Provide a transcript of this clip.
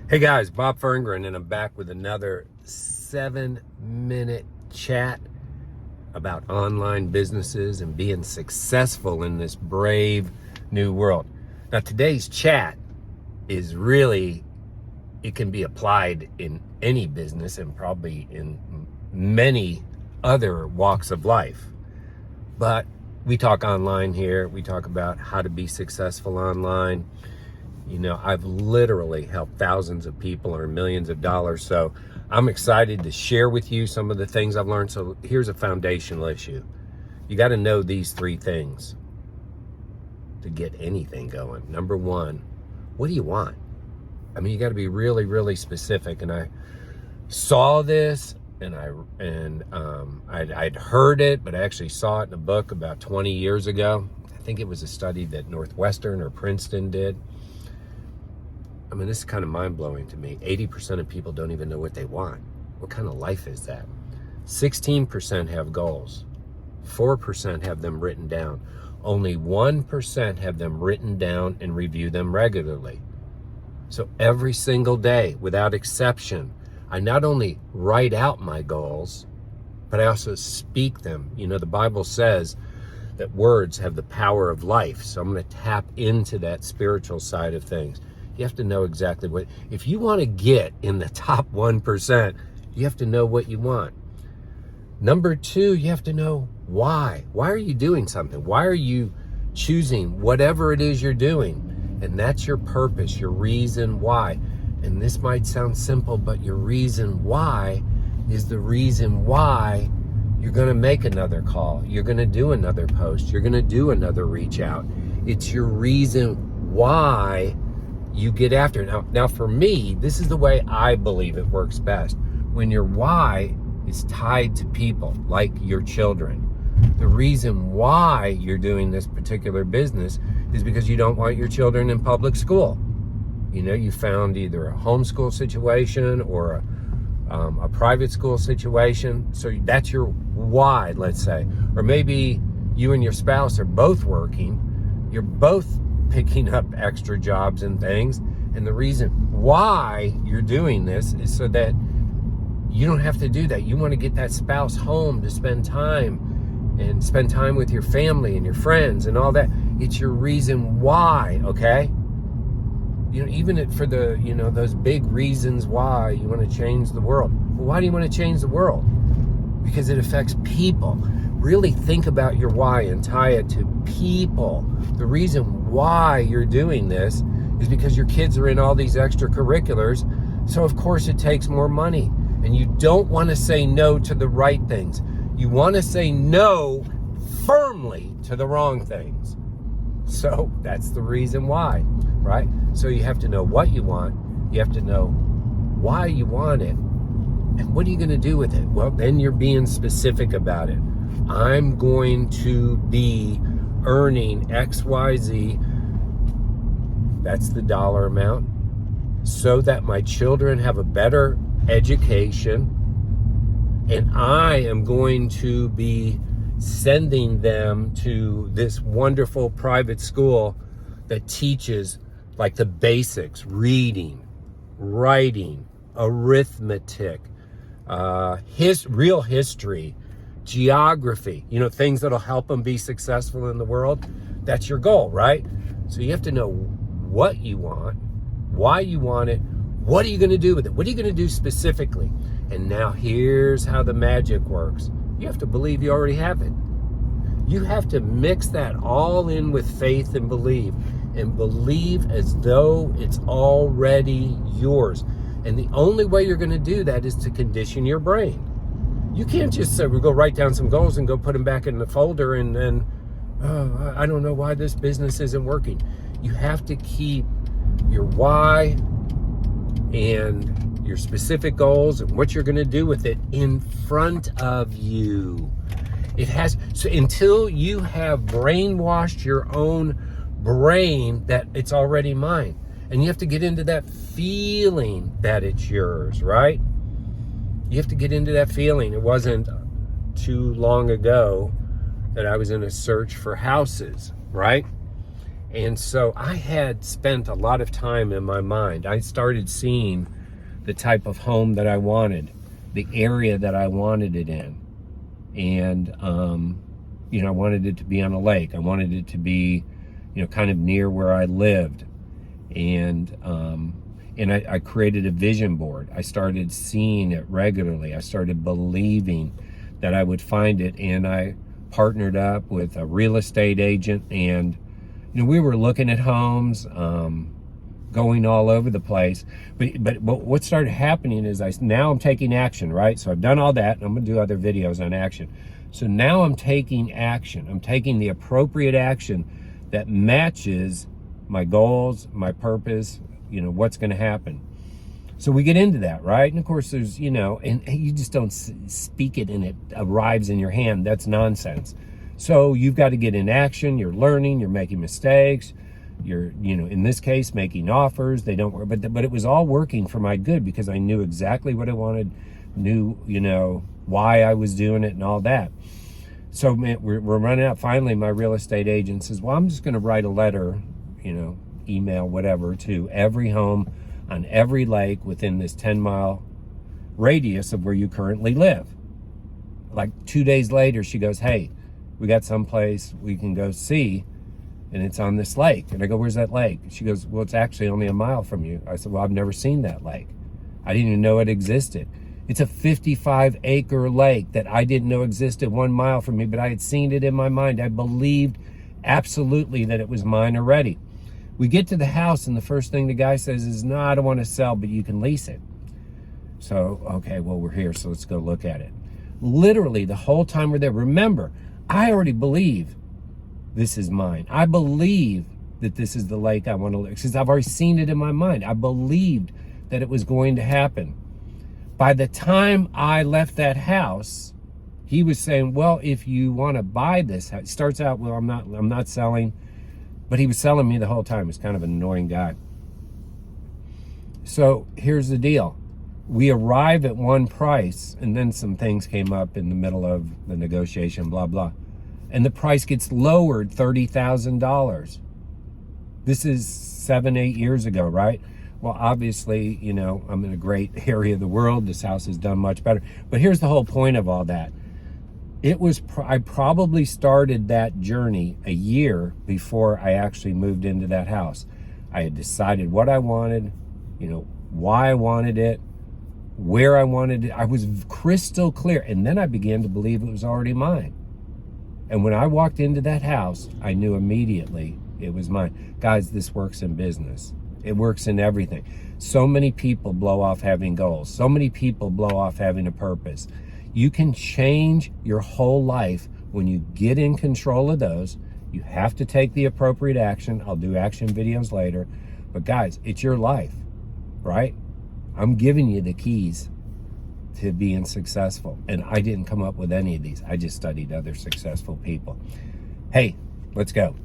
Hey guys, Bob Ferngren, and I'm back with another 7-minute chat about online businesses and being successful in this brave new world. Now, today's chat is really, it can be applied in any business and probably in many other walks of life. But we talk online here. We talk about how to be successful online. You know, I've literally helped thousands of people earn millions of dollars. So I'm excited to share with you some of the things I've learned. So here's a foundational issue. You got to know these three things to get anything going. Number one, what do you want? I mean, you got to be really, really specific. And I saw this and I'd heard it, but I actually saw it in a book about 20 years ago. I think it was a study that Northwestern or Princeton did. I mean, this is kind of mind-blowing to me. 80% of people don't even know what they want. What kind of life is that? 16% have goals. 4% have them written down. Only 1% have them written down and review them regularly. So every single day, without exception, I not only write out my goals, but I also speak them. You know, the Bible says that words have the power of life. So I'm going to tap into that spiritual side of things. You have to know exactly what, if you want to get in the top 1%, you have to know what you want. Number two, you have to know why. Why are you doing something? Why are you choosing whatever it is you're doing? And that's your purpose, your reason why. And this might sound simple, but your reason why is the reason why you're going to make another call. You're going to do another post. You're going to do another reach out. It's your reason why you get after it. Now for me, this is the way I believe it works best. When your why is tied to people, like your children. The reason why you're doing this particular business is because you don't want your children in public school. You know, you found either a homeschool situation or a private school situation. So that's your why, let's say. Or maybe you and your spouse are both working. You're both picking up extra jobs and things. And the reason why you're doing this is so that you don't have to do that. You want to get that spouse home to spend time and spend time with your family and your friends and all that. It's your reason why, okay? You know, even for the, you know, those big reasons why you want to change the world. Well, why do you want to change the world? Because it affects people. Really think about your why and tie it to people. The reason why you're doing this is because your kids are in all these extracurriculars. So of course it takes more money. And you don't want to say no to the right things. You want to say no firmly to the wrong things. So that's the reason why, right? So you have to know what you want. You have to know why you want it. And what are you going to do with it? Well, then you're being specific about it. I'm going to be earning XYZ, that's the dollar amount, so that my children have a better education, and I am going to be sending them to this wonderful private school that teaches like the basics, reading, writing, arithmetic, real history, geography, you know, things that'll help them be successful in the world. That's your goal, right? So you have to know what you want, why you want it, what are you going to do with it? What are you going to do specifically? And now here's how the magic works. You have to believe you already have it. You have to mix that all in with faith and believe as though it's already yours. And the only way you're going to do that is to condition your brain. You can't just say, we'll go write down some goals and go put them back in the folder and then, I don't know why this business isn't working. You have to keep your why and your specific goals and what you're going to do with it in front of you. So until you have brainwashed your own brain that it's already mine. And you have to get into that feeling that it's yours, right? You have to get into that feeling. It wasn't too long ago that I was in a search for houses, right? And so I had spent a lot of time in my mind. I started seeing the type of home that I wanted, the area that I wanted it in. And, I wanted it to be on a lake. I wanted it to be, kind of near where I lived. And I created a vision board. I started seeing it regularly. I started believing that I would find it. And I partnered up with a real estate agent, and we were looking at homes, going all over the place. But what started happening is now I'm taking action, right? So I've done all that, and I'm going to do other videos on action. So now I'm taking action. I'm taking the appropriate action that matches my goals, my purpose, what's going to happen. So we get into that, right? And of course there's, and you just don't speak it and it arrives in your hand. That's nonsense. So you've got to get in action. You're learning, you're making mistakes. You're, in this case, making offers. They don't work, but it was all working for my good because I knew exactly what I wanted, knew, why I was doing it and all that. So we're running out. Finally, my real estate agent says, well, I'm just going to write a letter, email, whatever, to every home on every lake within this 10-mile radius of where you currently live. Like 2 days later, she goes, hey, we got someplace we can go see, and it's on this lake. And I go, where's that lake? She goes, well, it's actually only a mile from you. I said, well, I've never seen that lake. I didn't even know it existed. It's a 55-acre lake that I didn't know existed 1 mile from me, but I had seen it in my mind. I believed absolutely that it was mine already. We get to the house, and the first thing the guy says is, no, I don't want to sell, but you can lease it. So, okay, well, we're here, so let's go look at it. Literally, the whole time we're there, remember, I already believe this is mine. I believe that this is the lake I want to live, since I've already seen it in my mind. I believed that it was going to happen. By the time I left that house, he was saying, well, if you want to buy this house, it starts out, well, I'm not selling, but he was selling me the whole time. He's kind of an annoying guy. So here's the deal. We arrive at one price, and then some things came up in the middle of the negotiation, blah, blah. And the price gets lowered $30,000. This is 7-8 years ago, right? Well, obviously, I'm in a great area of the world. This house has done much better. But here's the whole point of all that. I probably started that journey a year before I actually moved into that house. I had decided what I wanted, why I wanted it, where I wanted it. I was crystal clear. And then I began to believe it was already mine. And when I walked into that house, I knew immediately it was mine. Guys, this works in business. It works in everything. So many people blow off having goals. So many people blow off having a purpose. You can change your whole life when you get in control of those. You have to take the appropriate action. I'll do action videos later. But guys, it's your life, right? I'm giving you the keys to being successful. And I didn't come up with any of these. I just studied other successful people. Hey, let's go.